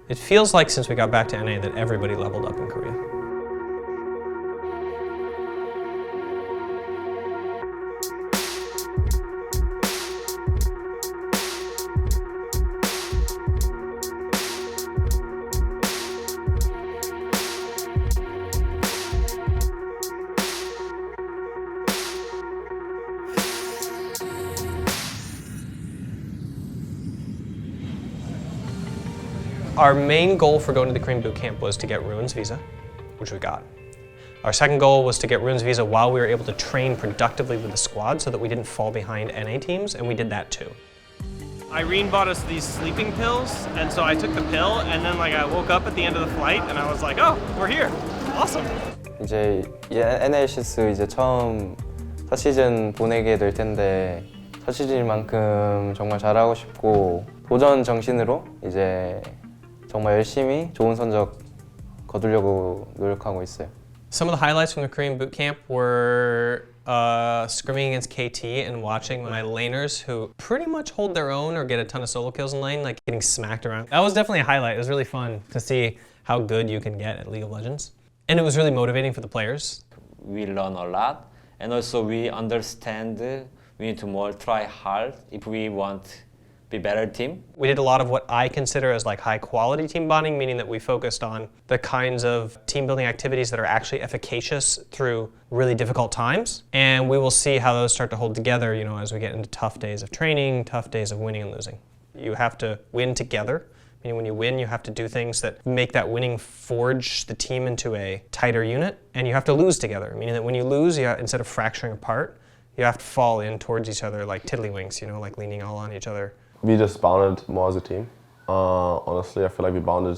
It feels like since we got back to NA that everybody leveled up in Korea. Our main goal for going to the Korean boot camp was to get Ruin's visa, which we got. Our second goal was to get Ruin's visa while we were able to train productively with the squad so that we didn't fall behind NA teams, and we did that too. Irene bought us these sleeping pills, and so I took the pill, and then I woke up at the end of the flight, and I was like, oh, we're here. Awesome. 이제 NLCS 이제 처음 첫 시즌 보내게 될 텐데 첫 시즌만큼 정말 잘하고 싶고 도전 정신으로 이제 정말 열심히 좋은 성적 거두려고 노력하고 있어요. Some of the highlights from the Korean boot camp were scrimming against KT and watching my laners who pretty much hold their own or get a ton of solo kills in lane, like getting smacked around. That was definitely a highlight. It was really fun to see how good you can get at League of Legends. And it was really motivating for the players. We learn a lot, and also we understand we need to more try hard if we want be better team. We did a lot of what I consider as high quality team bonding, meaning that we focused on the kinds of team building activities that are actually efficacious through really difficult times. And we will see how those start to hold together, as we get into tough days of training, tough days of winning and losing. You have to win together, meaning when you win, you have to do things that make that winning forge the team into a tighter unit, and you have to lose together, meaning that when you lose, instead of fracturing apart, you have to fall in towards each other like tiddlywinks, like leaning all on each other. We just bonded more as a team. Honestly, I feel like we bonded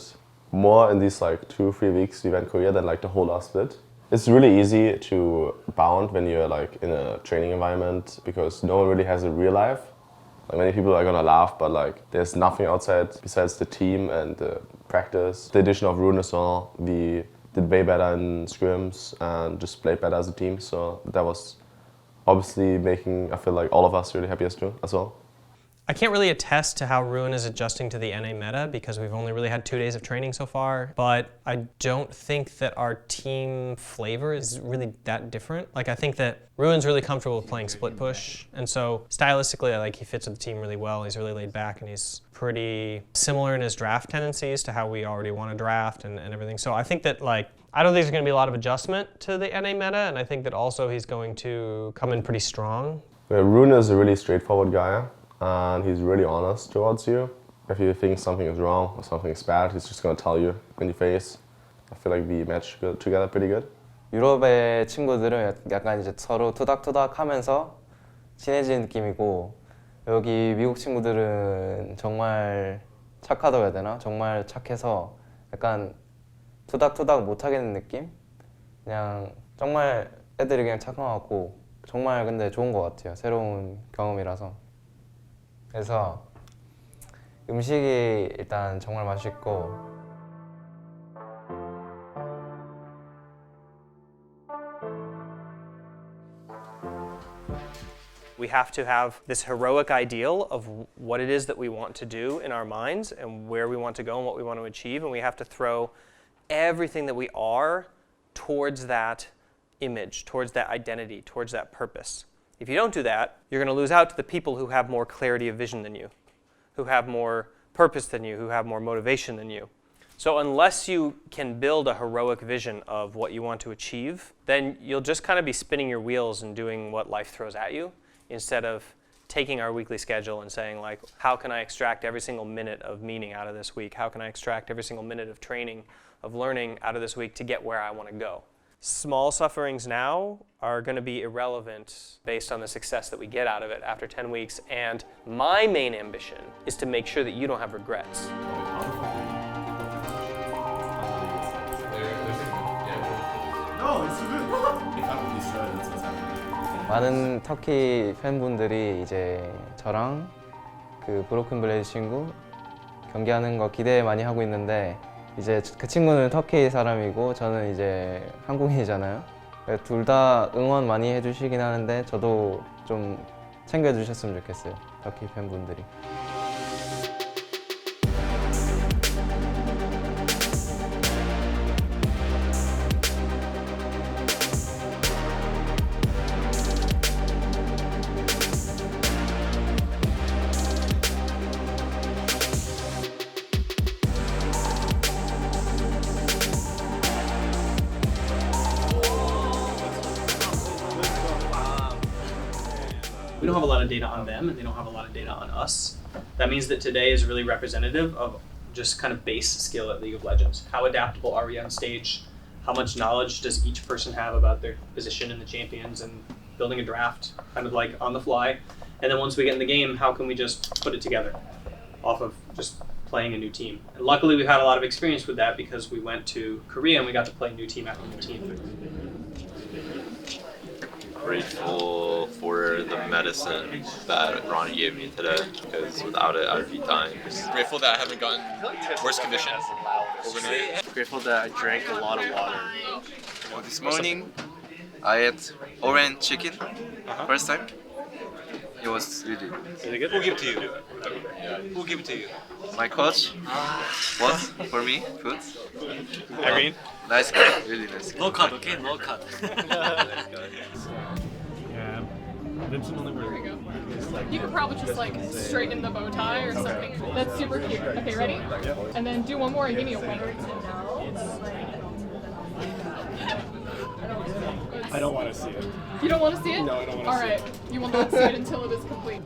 more in these 2-3 weeks we went Korea than the whole last split. It's really easy to bond when you're in a training environment because no one really has a real life. Many people are gonna laugh, but there's nothing outside besides the team and the practice. The addition of Ruin as well, we did way better in scrims and just played better as a team. So that was obviously making, I feel like, all of us really happy as well. I can't really attest to how Ruin is adjusting to the NA meta because we've only really had 2 days of training so far, but I don't think that our team flavor is really that different. I think that Ruin's really comfortable with playing split push, and so stylistically he fits with the team really well. He's really laid back and he's pretty similar in his draft tendencies to how we already want to draft and everything. So I think that I don't think there's going to be a lot of adjustment to the NA meta, and I think that also he's going to come in pretty strong. Ruin is a really straightforward guy. And he's really honest towards you. If you think something is wrong or something is bad, he's just gonna tell you in your face. I feel like we match together pretty good. 유럽의 친구들은 약간 이제 서로 토닥토닥 하면서 친해지는 느낌이고 여기 미국 친구들은 정말 착하다고 해야 되나? 정말 착해서 약간 토닥토닥 못 하겠는 느낌? 그냥 정말 애들이 그냥 착한 것 같고 정말 근데 좋은 것 같아요. 새로운 경험이라서. 그래서 음식이 일단 정말 맛있고 We have to have this heroic ideal of what it is that we want to do in our minds and where we want to go and what we want to achieve, and we have to throw everything that we are towards that image, towards that identity, towards that purpose. If you don't do that, you're going to lose out to the people who have more clarity of vision than you, who have more purpose than you, who have more motivation than you. So unless you can build a heroic vision of what you want to achieve, then you'll just kind of be spinning your wheels and doing what life throws at you instead of taking our weekly schedule and saying how can I extract every single minute of meaning out of this week? How can I extract every single minute of training, of learning out of this week to get where I want to go? Small sufferings now are going to be irrelevant based on the success that we get out of it after 10 weeks. And my main ambition is to make sure that you don't have regrets. 많은 터키 팬분들이 이제 저랑 그 브로큰 블레이드 친구 경기하는 거 기대 많이 하고 있는데 이제 그 친구는 터키 사람이고 저는 이제 한국인이잖아요. 둘 다 응원 많이 해주시긴 하는데 저도 좀 챙겨주셨으면 좋겠어요, 터키 팬분들이. We don't have a lot of data on them, and they don't have a lot of data on us. That means that today is really representative of just kind of base skill at League of Legends. How adaptable are we on stage? How much knowledge does each person have about their position in the champions and building a draft kind of like on the fly? And then once we get in the game, how can we just put it together off of just playing a new team? And luckily we've had a lot of experience with that because we went to Korea and we got to play new team after new team. Grateful for the medicine that Ronnie gave me today, because without it I'd be dying. Grateful that I haven't gotten worse conditions overnight. Grateful that I drank a lot of water. This morning I ate orange chicken, first time. It was really good. Who give it to you? Who give it to you? My coach bought for me food. Irene? Nice guy, really nice guy. No cut, okay? No cut. You could probably just like straighten the bow tie or something. That's super cute. Okay, ready? And then do one more and give me a wink. I don't want to see it. You don't want to see it? No, I don't want to All see right. You will not see it until it is complete.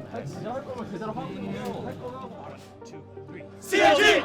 CLG!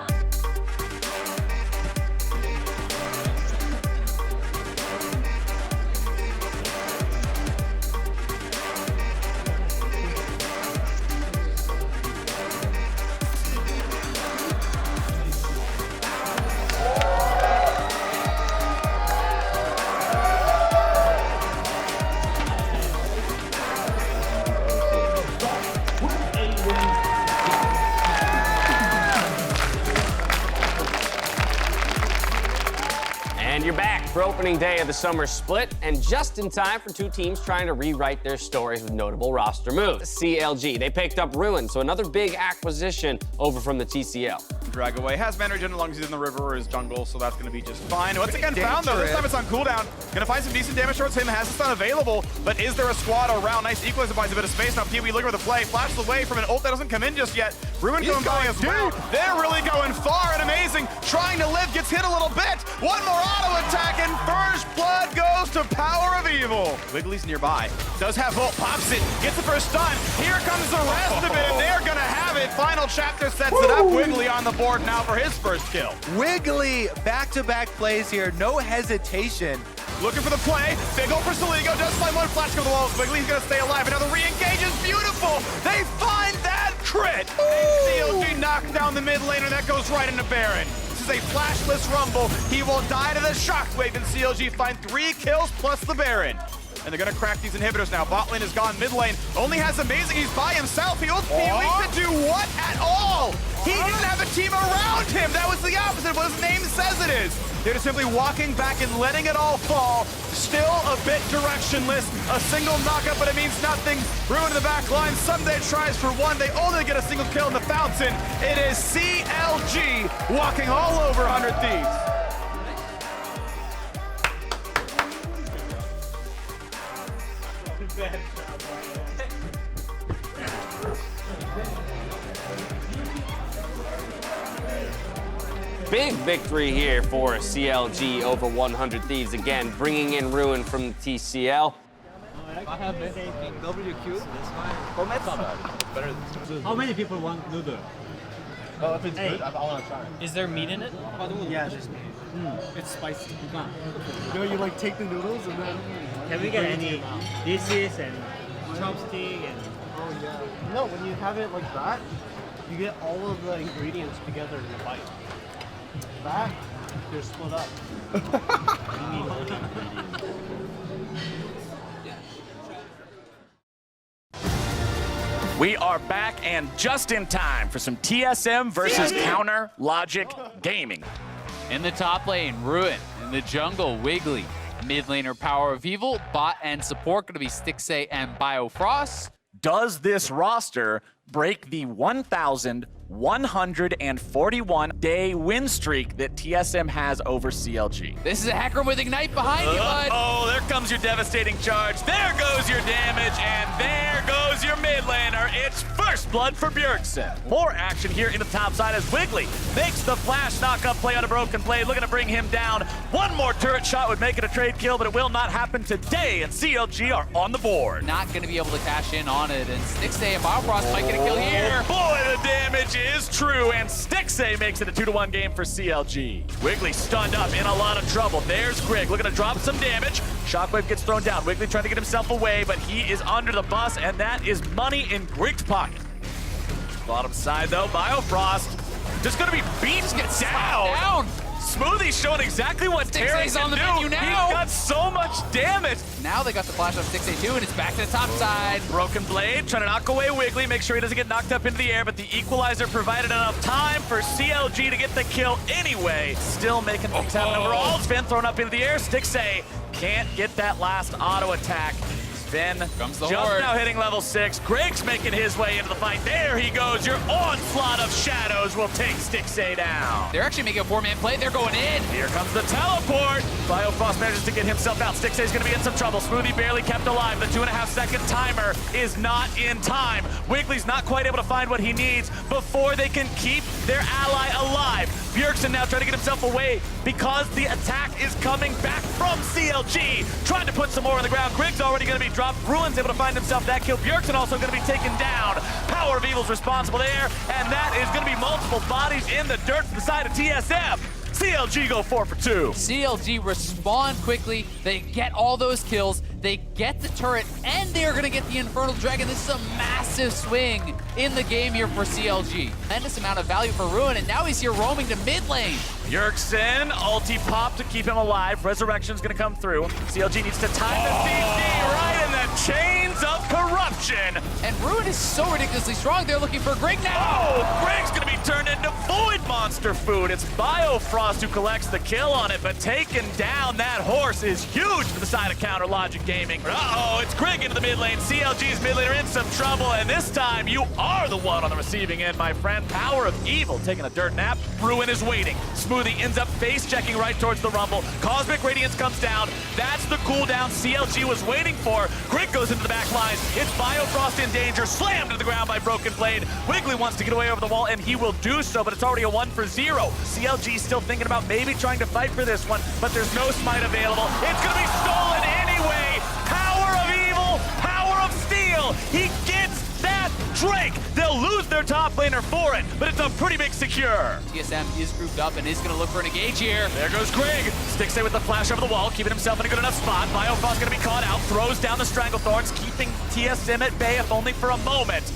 And you're back for opening day of the Summer Split, and just in time for two teams trying to rewrite their stories with notable roster moves. CLG, they picked up Ruin, so another big acquisition over from the TCL. Drag away. Has mana regen as long as he's in the river or his jungle, so that's going to be just fine. Once again, found though. This time it's on cooldown. Going to find some decent damage towards him. Has the stun available, but is there a squad around? Nice equalizer, buys a bit of space. Now Pee-wee looking for the play. Flashes away from an ult that doesn't come in just yet. Ruin going by as well. They're really going far and amazing. Trying to live, gets hit a little bit. One more auto attack, and first blood goes to Power of Evil. Wiggly's nearby. Does have ult, pops it, gets the first stun. Here comes the rest of it, and they're going to have it. Final chapter sets it up. Wiggly on the board now for his first kill. Wiggly, back-to-back plays here, no hesitation. Looking for the play. Big ult for Saligo. Does find one flash over the walls. Wiggly's going to stay alive. Another re-engage is beautiful. They find that crit. CLG knocked down the mid laner. That goes right into Baron. This is a flashless rumble. He will die to the shockwave, and CLG find 3 kills plus the Baron. And they're going to crack these inhibitors now. Bot lane is gone. Mid lane only has amazing. He's by himself. He ults Pee-wee to do what at all? He didn't have a team around him. That was the opposite of what his name says it is. They're just simply walking back and letting it all fall. Still a bit directionless. A single knockup, but it means nothing. Ruin in the back line. Someday tries for one. They only get a single kill in the fountain. It is CLG walking all over 100 Thieves. Big victory here for CLG over 100 Thieves, again, bringing in Ruin from the TCL. I have WQ. How many people want noodle? Oh, if it's good, I want to try it. Is there meat in it? Yeah, just meat. It's spicy. You can't. You know, you like take the noodles and then... Can we get any dishes and chopstick and... Oh, yeah. No, when you have it like that, you get all of the ingredients together in a bite. That, they're split up. We are back and just in time for some TSM versus Counter Logic Gaming. In the top lane, Ruin. In the jungle, Wiggly. Mid laner, Power of Evil. Bot and support going to be Stixay and Biofrost. Does this roster break the 1,141-day win streak that TSM has over CLG? This is a Hecarim with Ignite behind you, bud. Oh, there comes your devastating charge. There goes your damage, and there goes your mid laner. It's First blood for Bjergsen. More action here in the top side as Wiggly makes the flash knock-up play on a Broken Blade, looking to bring him down. One more turret shot would make it a trade kill, but it will not happen today, and CLG are on the board. Not going to be able to cash in on it, and Stixay and Biofrost might get a kill here. Boy, the damage is true, and Stixay makes it a 2-1 game for CLG. Wiggly stunned up, in a lot of trouble. There's Grig looking to drop some damage. Shockwave gets thrown down. Wiggly trying to get himself away, but he is under the bus, and that is money in Grig's pocket. Bottom side, though, Biofrost just going to be beaten down. Smoothie showing exactly what Terry's on the menu now. He's got so much damage. Now they got the flash on Stixay too, and it's back to the top side. Broken Blade trying to knock away Wiggly, make sure he doesn't get knocked up into the air, but the equalizer provided enough time for CLG to get the kill anyway. Still making things happen overall. Sven thrown up into the air. Stixay can't get that last auto attack. Sven comes the just horde. now hitting level 6. Grig's making his way into the fight. There he goes. Your onslaught of shadows will take Stixay down. They're actually making a 4-man play. They're going in. Here comes the teleport. Biofrost manages to get himself out. Stixay's going to be in some trouble. Smoothie barely kept alive. The 2.5-second timer is not in time. Wiggly's not quite able to find what he needs before they can keep their ally alive. Bjergsen now trying to get himself away because the attack is coming back from CLG. Trying to put some more on the ground. Grig's already going to be dropped. Ruin's able to find himself that kill. Bjergsen also going to be taken down. Power of Evil's responsible there, and that is going to be multiple bodies in the dirt to the side of TSM. CLG go 4 for 2. CLG respond quickly. They get all those kills. They get the turret, and they're going to get the Infernal Dragon. This is a massive swing in the game here for CLG. Tremendous amount of value for Ruin, and now he's here roaming to mid lane. Bjergsen, ulti pop to keep him alive. Resurrection's gonna come through. CLG needs to time the CC right in the chains of corruption. And Ruin is so ridiculously strong, they're looking for Grig now. Oh, Grig's gonna be turned into Void Monster food. It's Biofrost who collects the kill on it, but taking down that horse is huge for the side of Counter Logic Gaming. Uh-oh, it's Grig into the mid lane. CLG's mid laner in some trouble, and this time you are the one on the receiving end, my friend. Power of Evil taking a dirt nap. Ruin is waiting. Smoothie ends up face checking right towards the Rumble. Cosmic Radiance comes down. That's the cooldown CLG was waiting for. Grig goes into the back lines. It's Biofrost in danger. Slammed to the ground by Broken Blade. Wiggly wants to get away over the wall, and he will do so, but it's already a 1 for 0. CLG still thinking about maybe trying to fight for this one, but there's no smite available. It's going to be stolen anyway. Power of Evil, power of Steel. He gets that Drake. They'll lose their top laner for it, but it's a pretty big secure. TSM is grouped up and is going to look for an engage here. There goes Grig. Stixay with the flash over the wall, keeping himself in a good enough spot. Biofrost going to be caught out, throws down the Stranglethorns, keeping TSM at bay if only for a moment.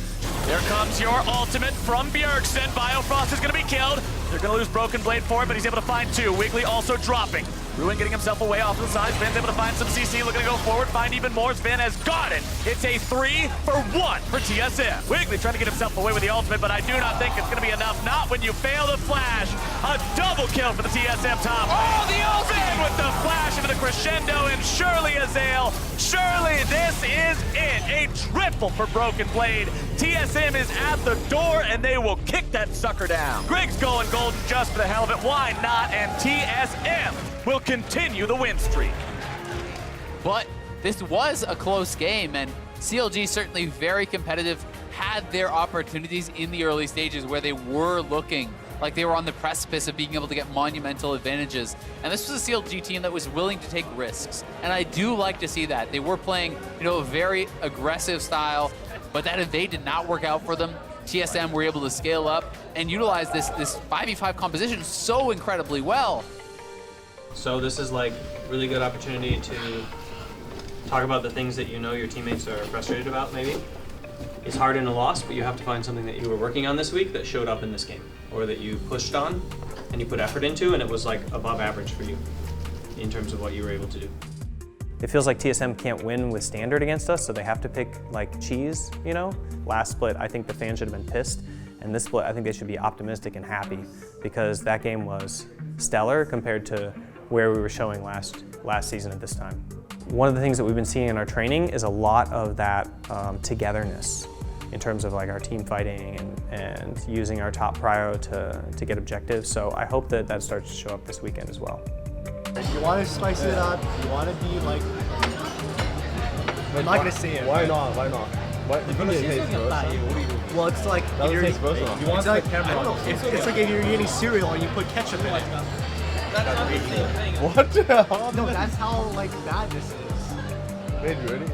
There comes your ultimate from Bjergsen. Biofrost is going to be killed. They're going to lose Broken Blade for it, but he's able to find 2. Wiggly also dropping. Ruin getting himself away off to the side. Sven's able to find some CC, looking to go forward, find even more. Sven has got it. It's a 3 for 1 for TSM. Wiggly trying to get himself away with the ultimate, but I do not think it's going to be enough. Not when you fail the flash. A double kill for the TSM top. Oh, the ultimate! Sven with the flash into the crescendo, and surely Azael. Surely this is it. A triple for Broken Blade. TSM is at the door, and they will kick that sucker down. Grig's going golden just for the hell of it. Why not? And TSM will continue the win streak. But this was a close game, and CLG certainly very competitive, had their opportunities in the early stages where they were looking like they were on the precipice of being able to get monumental advantages. And this was a CLG team that was willing to take risks. And I do like to see that. They were playing, a very aggressive style, but that invade did not work out for them. TSM were able to scale up and utilize this 5v5 composition so incredibly well. So this is like really good opportunity to talk about the things that your teammates are frustrated about maybe. It's hard in a loss, but you have to find something that you were working on this week that showed up in this game, or that you pushed on and you put effort into, and it was like above average for you in terms of what you were able to do. It feels like TSM can't win with standard against us, so they have to pick like cheese, Last split, I think the fans should have been pissed, and this split, I think they should be optimistic and happy, because that game was stellar compared to where we were showing last season at this time. One of the things that we've been seeing in our training is a lot of that togetherness in terms of like our team fighting and using our top prio to get objectives. So I hope that starts to show up this weekend as well. You want to spice it up, you want to be like... I'm not going to say it. Why not? Why not? Well, it's like if you're, it's like, I don't know. It's like if you're eating cereal and you put ketchup in it. What? No, that's how like bad this is. Wait, really?